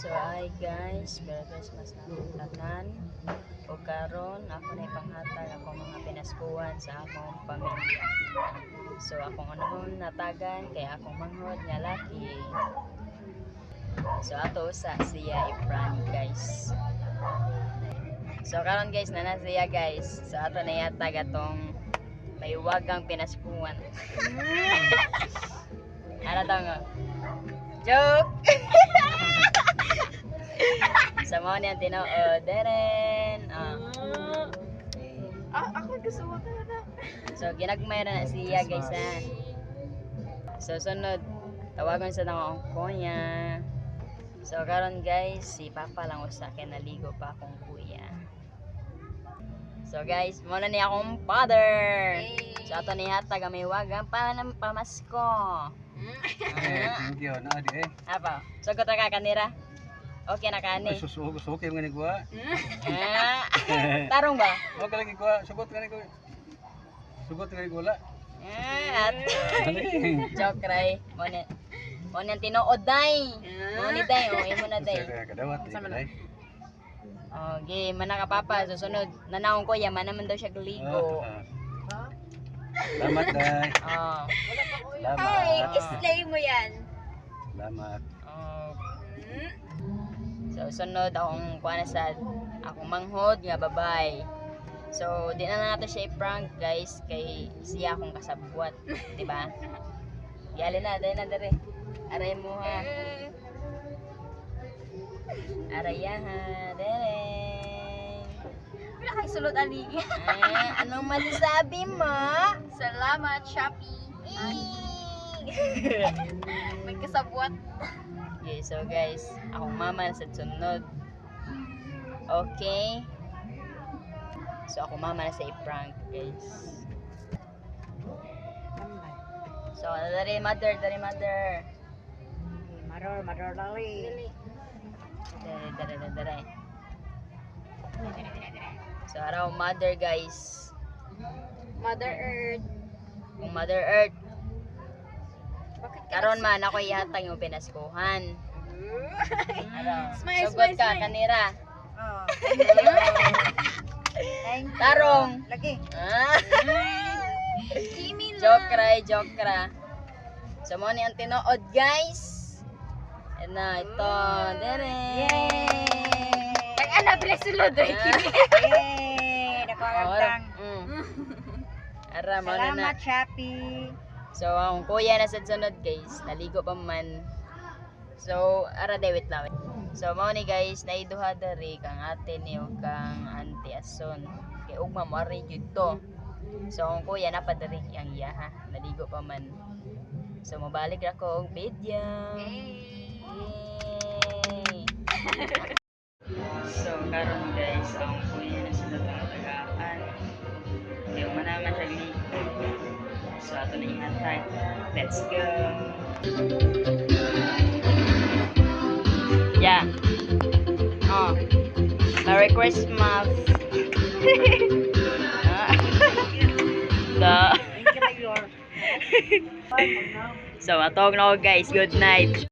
So hi guys, Merry Christmas na akong tanan. O karon ako na ipanghatag akong mga pinaskuhan sa akong pamilya. So akong unahon natagan kay akong manghod nga laki. So ato usa siya i-prank guys. So karon guys na siya guys. So ato na yatag atong may wagang pinaskuhan. Ano daw nga? Joke! Sa mga niyang tinood, deren. Ako gusto mo talaga. So, ginagmay na siya guys ha. So, sunod, tawagan sa akong kuya. So, karon guys, si Papa lang usa kay naligo pa akong kuya. So, guys, muna ni akong father. So, ato ni hatag may wagang pamasko. Thank you. Naadi Apa? Sagot ra ka kanira? Okay na kani. Susuko nga ni kuha. Tarong ba? Okay lagi kuha. Sugot nga ni kuha. Sugot nga ni kuha. At joke ray. Mo ni tinuod day. Mo ni day, o imo na day. Kadawat. Okay, mana ka papa susunod. Nanawon ko ya man naman daw siya galigo. Salamat day. Oh. Hey, Salamat. islay mo yan. Salamat. So sunod akong kuha na sa akong manghod nga babay. So di na nato siya i-prank guys kay siya akong kasabwat, di ba? Yali na dere. Aray mo ha. Araya ha, dere. Wala kang sulod ali. Anong masasabi mo? Salamat, Shopee. May kasabwat. Okay, so guys, akong mama sa sunod. Okay. So akong mama na sa i-prank, guys. So, dari mother. Mador lali. Dari. So, araw mother, guys. Mother Earth. Kung Mother Earth. Bakit ka Karon man ako ihatag yung pinaskuhan. Araw. Smile, Sugot smile, ka, smile. kanira. Oh. Tarong. Lagi. Kimi lang. Joke ra. So, mo ni ang tinuod, guys. Yan na, ito. Dere. Ang bless sulod ay Kimi. Nakakagtang. Ara, mo na. Salamat, Shopee. So, ang kuya na sa sunod, guys. Naligo pa man. So, ara, wait lang. So, mo ni, guys, naiduha dari kang ate ni o kang auntie ason. Kay ugma mo ari jud to. So, ang kuya na pa dari yang iya ha. Naligo pa man. So, mabalik ra ko og video. Yay! So, karon guys, ang kuya na sa tagaan. Kaya manaman siya ligo. So, ato na ihatag. Let's go! Yeah. Oh. Merry Christmas! So, atog na ako guys. Good night!